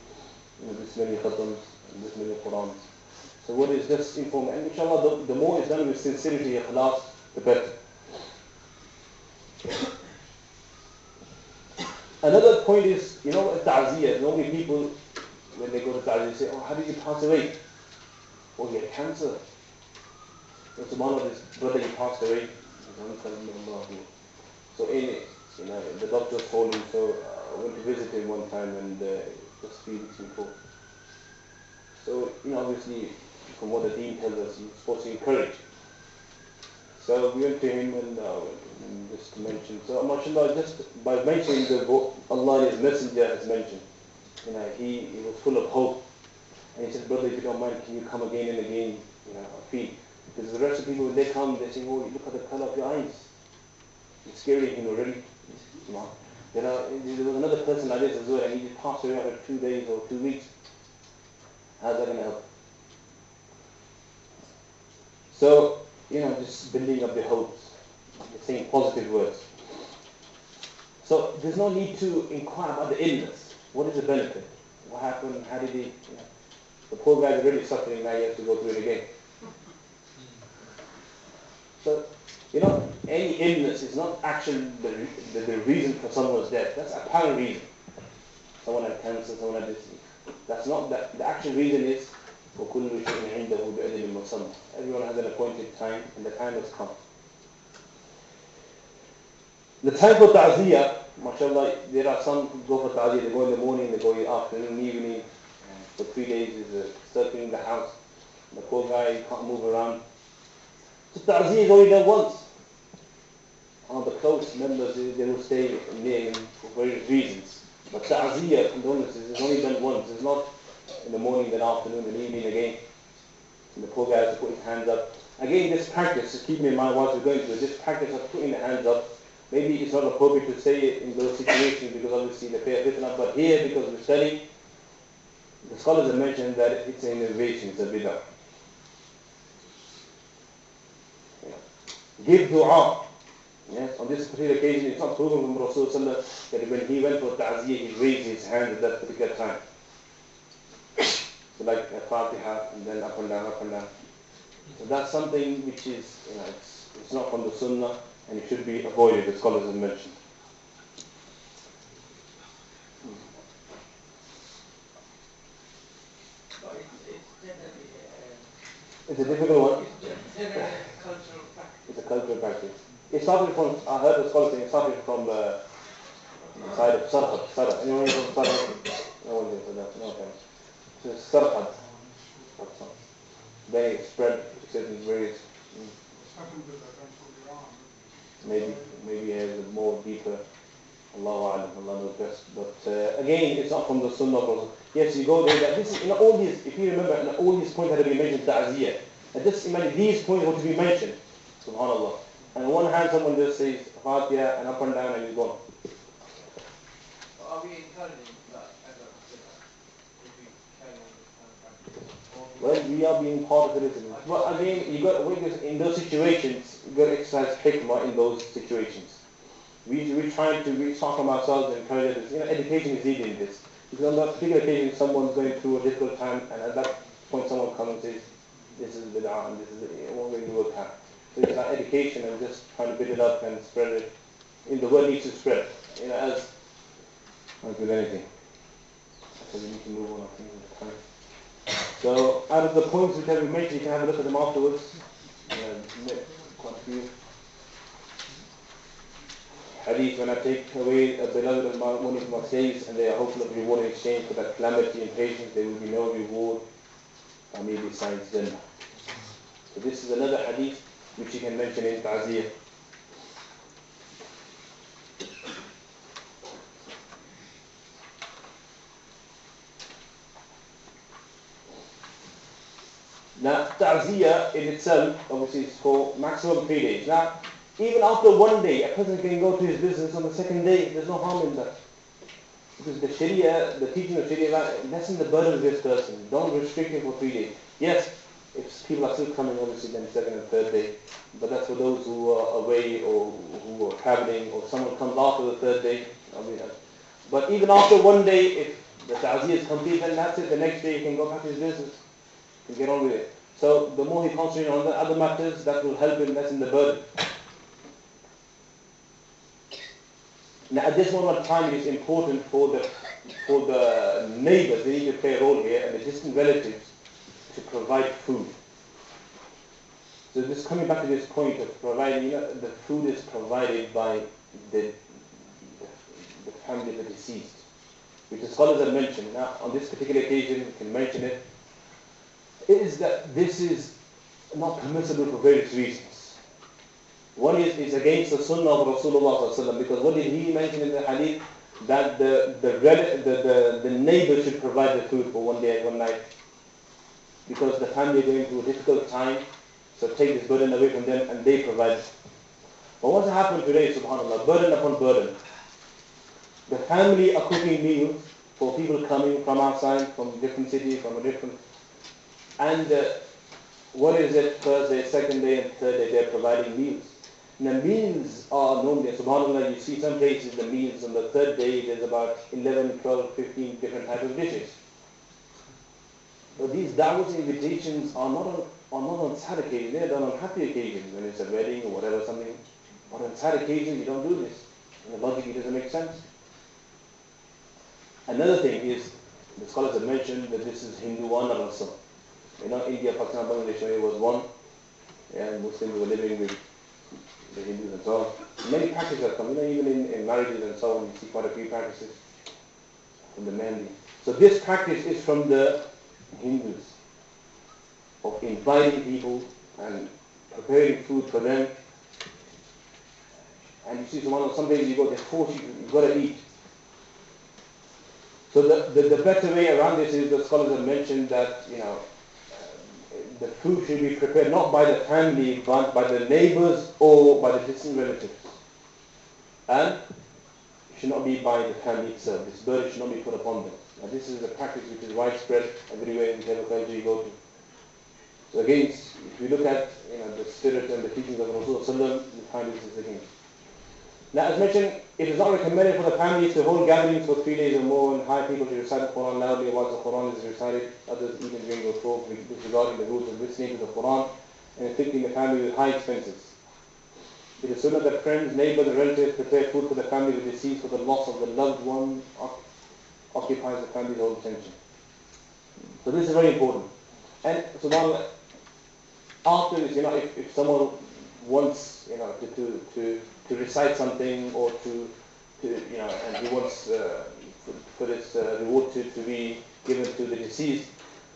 this many khatams, and this many Qurans. So what is just informal? And inshallah, the more it's done with sincerity, ikhlas, the better. Another point is, ta'ziyah. Normally people, when they go to ta'ziyah, say, oh, how did you pass away? Oh, you had cancer. It's one of this brother, he passed away. So the doctor told him, so I went to visit him one time and just 3 weeks before. So, obviously, from what the deen tells us, you're supposed to encourage. So we went to him and just to mention. So mashallah, just by mentioning Allah and His Messenger has mentioned, he was full of hope. And he said, brother, if you don't mind, can you come again and again, I feel. Because the rest of the people, when they come, they say, oh, look at the color of your eyes. It's scary, really. There was another person like this as well, and he just passed away after 2 days or 2 weeks. How's that going to help? So, just building up the hopes, saying positive words. So there's no need to inquire about the illness. What is the benefit? What happened? How did he? The poor guy is really suffering now. He has to go through it again. So, any illness is not actually the reason for someone's death. That's a apparent reason. Someone had cancer, someone had this. That's not that. The actual reason is وَكُلُّ شَيْءٍ عِنْدَهُ بِأَجَلٍ مُّسَمًّى. Everyone has an appointed time, and the time has come. The time for ta'ziyah, mashallah, there are some who go for ta'ziyah, they go in the morning, they go in the afternoon, evening, for 3 days is circling the house. The poor guy can't move around. So ta'ziyah is only done once. The close members, they will stay near him for various reasons. But ta'ziyah, condolences, is only done once. It's not in the morning, then afternoon, then evening again. And the poor guy has to put his hands up. Again, this practice, just keeping in mind whilst we're going through it, this practice of putting the hands up, maybe it's not appropriate to say it in those situations because obviously the fear of fitna, but here, because we're studying, the scholars have mentioned that it's an innovation, it's a bid'ah. Give dua. Yes, on this particular occasion, it's not proven from Rasulullah that when he went for ta'ziyah, he raised his hand at that particular time. So like a Fatiha, and then up and down, up and down. So that's something which is, it's not from the Sunnah, and it should be avoided, the scholars have mentioned. It's a difficult one. It's a cultural practice. It started from, I heard the scholars saying, it started from the side of Sarhad. Anyone from Sarhad? No one here for that. No offense. So it's Sarhad. They spread to certain various. Maybe it has a more deeper. Allahu A'lam, Allah knows best. But again, it's not from the Sunnah. Yes, you go there. That this is, all these, if you remember, all these points had to be mentioned, ta'ziyah. And just imagine these points were to be mentioned. Subhanallah. And on one hand, someone just says Fatiha and up and down and he's gone. Are we encouraging that as a if we carry on this kind of practice? Well, we are being part of the listening. But again, in those situations, you got to exercise hikmah in those situations. We try to talk from ourselves and encourage others. Education is needed in this. Because on that particular occasion, someone's going through a difficult time, and at that point, someone comes and says, "This is bid'ah, and this is it won't really work out." So it's like education and just trying to build it up and spread it. The word needs to spread. As like with anything. So we need to move on, I think, with time. So out of the points which have been mentioned, you can have a look at them afterwards. Quite a few. Hadith, when I take away a beloved of one of my slaves and they are hopeful of reward in exchange for that calamity and patience, there will be no reward for me besides Jannah. So this is another hadith which you can mention in ta'ziyah. Now, ta'ziyah in itself, obviously, is for maximum 3 days. Now, even after 1 day, a person can go to his business on the second day. There's no harm in that. Because the Sharia, the teaching of Sharia, lessen the burden of this person. Don't restrict him for 3 days. Yes, if people are still coming, obviously, then second and third day. But that's for those who are away or who are traveling, or someone comes after the third day. But even after 1 day, if The ta'ziyah is complete, and that's it. The next day he can go back to his business and get on with it. So the more he concentrates on the other matters, that will help him lessen the burden. Now at this moment of time, it is important for the neighbors, they need to play a role here, and the distant relatives to provide food. So just coming back to this point of providing, the food is provided by the family of the deceased, which the scholars have mentioned. Now, on this particular occasion, we can mention it, is that this is not permissible for various reasons. One is against the sunnah of Rasulullah sallallahu alaihi wasallam, because what did he mention in the hadith? That the neighbor should provide the food for one day and one night, because the family are going through a difficult time, so take this burden away from them and they provide it. But what's happened today, subhanAllah, burden upon burden. The family are cooking meals for people coming from outside, from different cities, from a different... And what is it, first day, second day and third day, they're providing meals. Now meals are normally, subhanAllah, you see some places the meals on the third day, there's about 11, 12, 15 different types of dishes. But these da'wahs invitations are not on sad occasions, they're done on happy occasions, when it's a wedding or whatever, something. But on sad occasions, you don't do this. And logically, it doesn't make sense. Another thing is, the scholars have mentioned that this is Hindu one also. India, Pakistan, Bangladesh, it was one. And Muslims were living with the Hindus and so on. Many practices have come, even in marriages and so on, you see quite a few practices from the Mehndi. So this practice is from the Hindus, of inviting people and preparing food for them. And you see, some days you go, they force you, you've got to eat. So the better way around this is, the scholars have mentioned that, the food should be prepared not by the family, but by the neighbors or by the distant relatives. And it should not be by the family itself. This burden should not be put upon them. Now this is a practice which is widespread everywhere in whatever country you go to. So again, if you look at the spirit and the teachings of Rasulullah, you find this is again. Now as mentioned, it is not recommended for the families to hold gatherings for 3 days or more and hire people to recite the Quran loudly whilst the Quran is recited. Others even drink or talk disregarding the rules of listening to the Quran and inflicting the family with high expenses. It is sunnah that friends, neighbors and relatives prepare food for the family with deceased, for the loss of the loved one occupies the family's whole attention. So this is very important. And subhanAllah, after this, if someone wants, to recite something or to and he wants for this reward to be given to the deceased,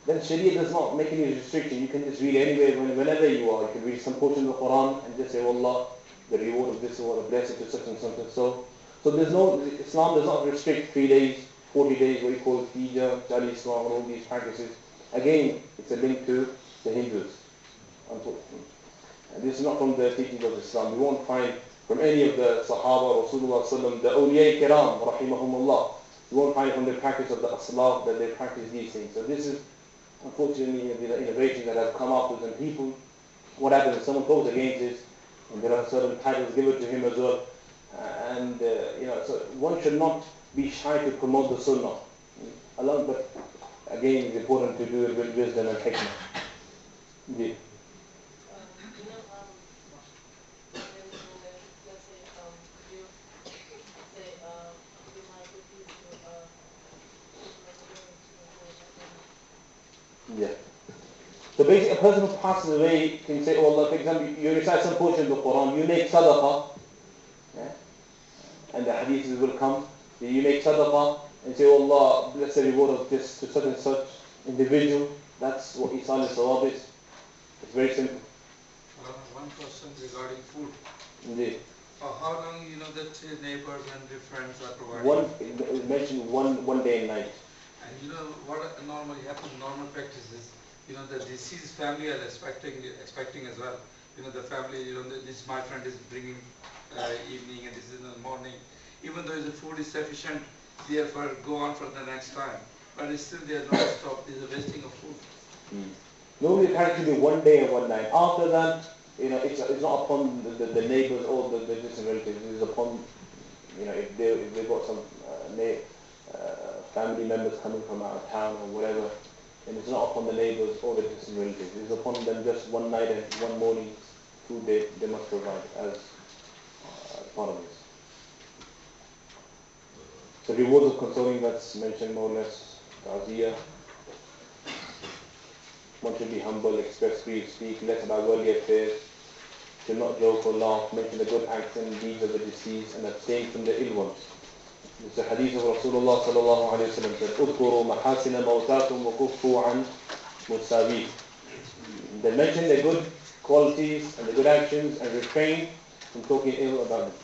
then Sharia does not make any restriction. You can just read anywhere, whenever you are. You can read some portion of the Quran and just say, oh Allah, the reward of this or the blessing to such and such and so. So Islam does not restrict 3 days, 40 days, what you call Hijjah, Jali Islam, and all these practices. Again, it's a link to the Hindus, unfortunately. And this is not from the teachings of Islam. We won't find from any of the Sahaba, Rasulullah sallam, the awliya kiram, rahimahumullah. You won't find from the practice of the Aslaf that they practice these things. So this is, unfortunately, the innovations that have come up with them people. What happens if someone goes against this, and there are certain titles given to him as well. So one should not be shy to promote the Sunnah. Alone, but again, it's important to do it with wisdom and hikmah. Yeah. Yeah. So basically, a person who passes away can say, oh Allah, for example, you recite some portion of the Quran, you make sadaqah, and the hadiths will come, you make sadaqah and say, oh Allah, bless the reward of this to such and such individual. That's what Isal al-Sawab is. It's very simple. One question regarding food. Indeed. How long that neighbors and the friends are providing? It mentioned one day and night. And what normally happens, normal practices, the deceased family are expecting as well. The family, this my friend is bringing evening and this is in the morning. Even though the food is sufficient, therefore go on for the next time. But it's still they are not stopped. There's a wasting of food. Normally it has to be one day and one night. After that, it's not upon the neighbors or the distant relatives. It is upon, if they got some family members coming from out of town or whatever, and it's not upon the neighbors or the distant relatives. It's upon them just one night and one morning food they must provide as part of this. So rewards of consoling, that's mentioned more or less. Ta'ziyah. One should be humble, express grief, speak less about worldly affairs, should not joke or laugh, mention the good acts and deeds of the deceased, and abstain from the ill ones. It's a hadith of Rasulullah sallallahu alayhi wa sallam said, "Udkuru mahasina mawtakum wa kuffu an musawih." They mention the good qualities and the good actions and refrain from talking ill about them.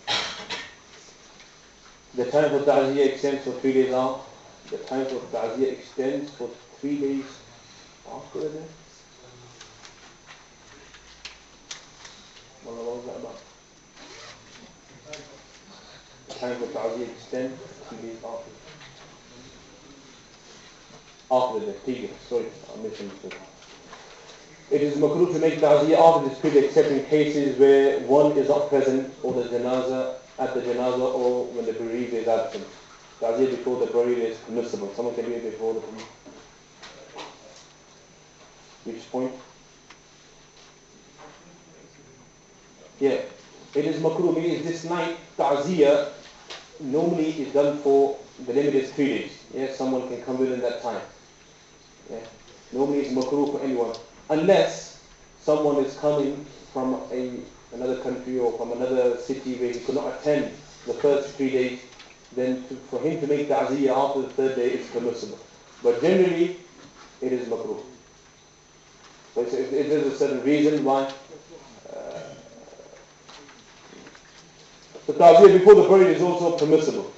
The time for ta'ziyah extends for 3 days after. The time for ta'ziyah extends for 3 days after the death. What was that about? The time for ta'ziyah extends 3 days after. After the death. Sorry, I misunderstood. It is makruh to make ta'ziyah after this period except in cases where one is not present or the janazah at the janazah or when the bereaved is absent. Ta'ziyah before the burial is permissible. Someone can do it before the burial. Which point? Yeah. It is makruh, meaning this night, ta'ziyah normally is done for the limit is 3 days. Yeah, someone can come within that time. Yeah. Normally it's makruh for anyone. Unless someone is coming from another country or from another city where he could not attend the first 3 days, then for him to make ta'ziyah after the 3rd day is permissible. But generally, it is makruh. So if there's a certain reason why, the ta'ziyah before the burial is also permissible.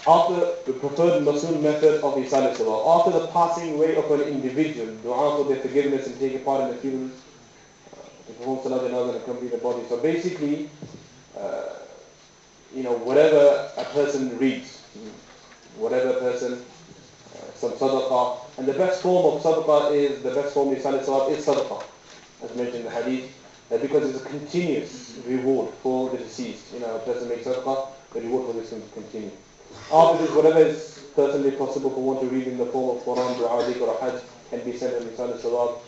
After the preferred Masoon method of Isal Salah, after the passing away of an individual, dua for their forgiveness and taking part in the funeral, to perform Salah Janazah and complete the body. So basically, whatever a person reads, whatever person, some sadaqah, and the best form of sadaqah is, the best form of Isal Salah is sadaqah, as mentioned in the hadith, because it's a continuous reward for the deceased. A person makes sadaqah, the reward for this will continue. After this, whatever is personally possible for one to read in the form of Quran, dua, dhikr, or hajj can be sent on Isal Salah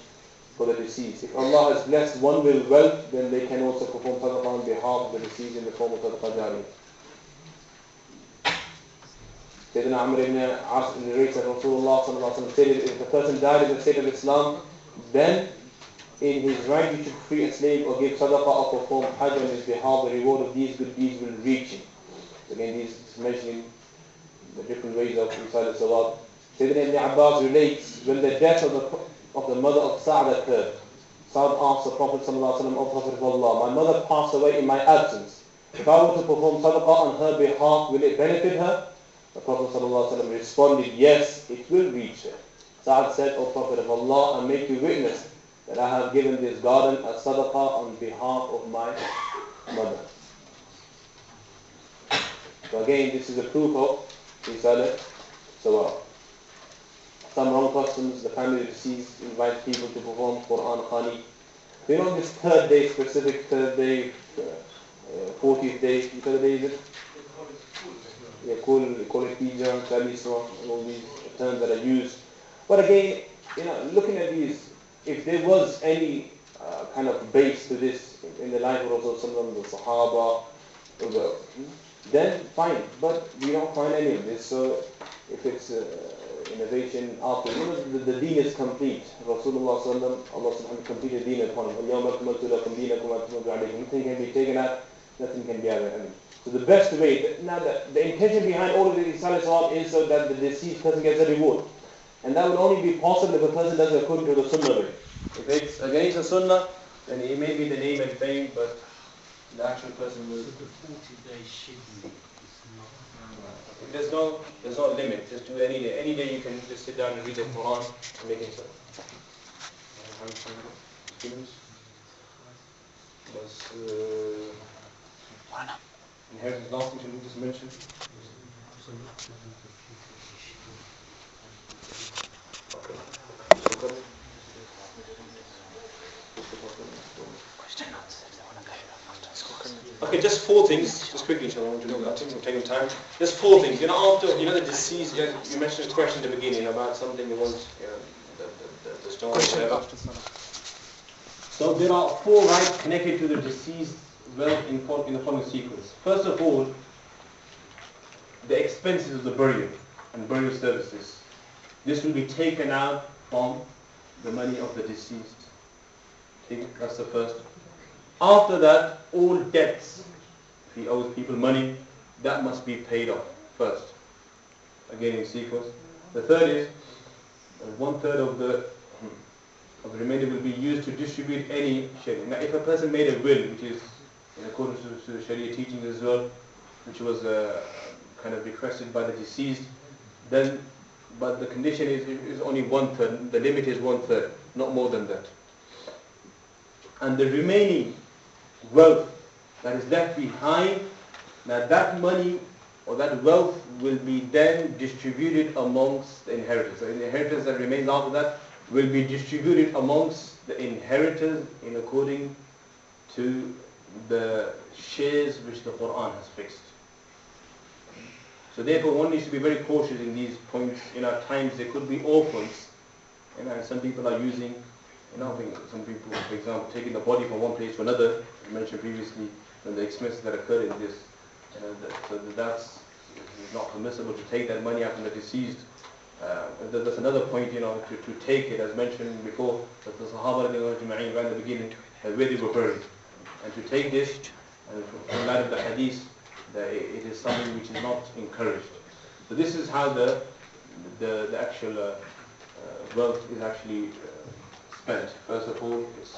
for the deceased. If Allah has blessed one with wealth, then they can also perform sadaqah on behalf of the deceased in the form of sadaqah jariyah. Sayyidina Amr ibn As narrates that Rasulullah sallallahu alaihi wasallam stated, if a person died in the state of Islam, then in his right he should free a slave or give sadaqah or perform hajj on his behalf. The reward of these good deeds will reach him. Again, these is mentioning the different ways of Isal Salat. Sayyidina Ibn Abbas relates, when the death of the mother of Sa'd occurred, Sa'd asked the Prophet sallallahu alaihi wasallam, "O Prophet of Allah, my mother passed away in my absence. If I were to perform sadaqah on her behalf, will it benefit her?" The Prophet sallallahu alaihi wasallam responded, "Yes, it will reach her." Sa'd said, "O Prophet of Allah, I make you witness that I have given this garden as sadaqah on behalf of my mother." So again, this is a proof of Isal Salat. Some wrong customs, the family of the deceased invites people to perform Quran Khani. They're on this 3rd day, specific 3rd day, 40th day, which other day is it? They call it Pija, Kaliswa, all these terms that are used. But again, looking at these, if there was any kind of base to this in the life of Rasulullah, the Sahaba, then fine. But we don't find any of this. So if it's innovation after, the deen is complete. Rasulullah sallallahu alaihi wasallam, Allah subhanahu wa ta'ala completed deen upon him. Nothing can be taken out, nothing can be added. So the best way, now the intention behind all of the Isal Salat is so that the deceased person gets a reward. And that will only be possible if a person does it according to the Sunnah way. If it's against the Sunnah, then he may be the name and fame, but the actual person will... So the 40 days should be... There's no limit. Just do any day. Any day you can just sit down and read the Quran and make it so. Students? Inheritance, last thing to just mention. Okay. Okay, just 4 things, just quickly, inshallah, I want to know, I think we're taking time. Just 4 things, after, the deceased, you mentioned a question at the beginning about something that was, the stone or whatever. So there are 4 rights connected to the deceased wealth in the following sequence. First of all, the expenses of the burial and burial services. This will be taken out from the money of the deceased. That's the first. After that, all debts, if he owes people money, that must be paid off first. Again in sequence. The third is, 1/3 of the remainder will be used to distribute any Sharia. Now if a person made a will, which is in accordance to the Sharia teachings as well, which was kind of requested by the deceased, then, but the condition is only 1/3, the limit is 1/3, not more than that. And the remaining wealth that is left behind, now that money or that wealth will be then distributed amongst the inheritors. So the inheritance that remains after that will be distributed amongst the inheritors in according to the shares which the Quran has fixed. So therefore one needs to be very cautious in these points. At times there could be all points. And some people are using, some people, for example, taking the body from one place to another. I mentioned previously the expenses that occur in this. So that's not permissible to take that money out from the deceased. There's another point, to take it, as mentioned before, that the Sahaba right at the beginning, where they were buried. And to take this, and in light of the hadith, that it is something which is not encouraged. So this is how the actual wealth is actually spent. First of all, it's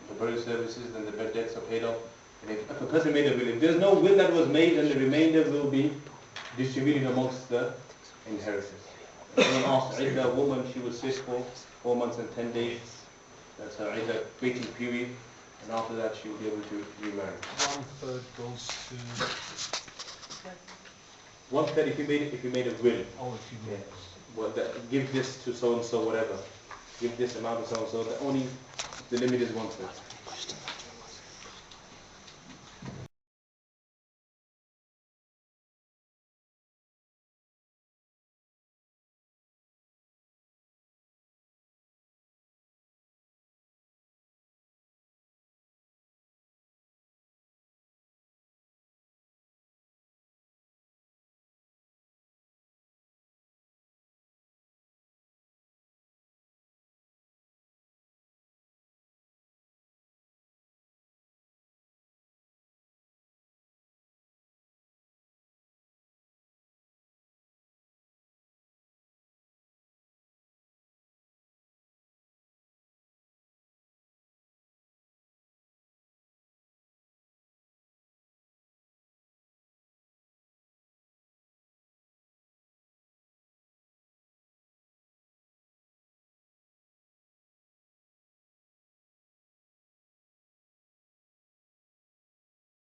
the burial services, then the bed debts are paid off. And if a person made a will, if there's no will that was made, then the remainder will be distributed amongst the inheritors. Someone asked Idda, a woman, she will sit for 4 months and 10 days. That's her Idda waiting period. And after that she will be able to remarry. 1/3 goes to... 1/3 if you made a will. Oh, if you made Well, give this to so and so, whatever. Give this amount to so and so. The limit is 1/3.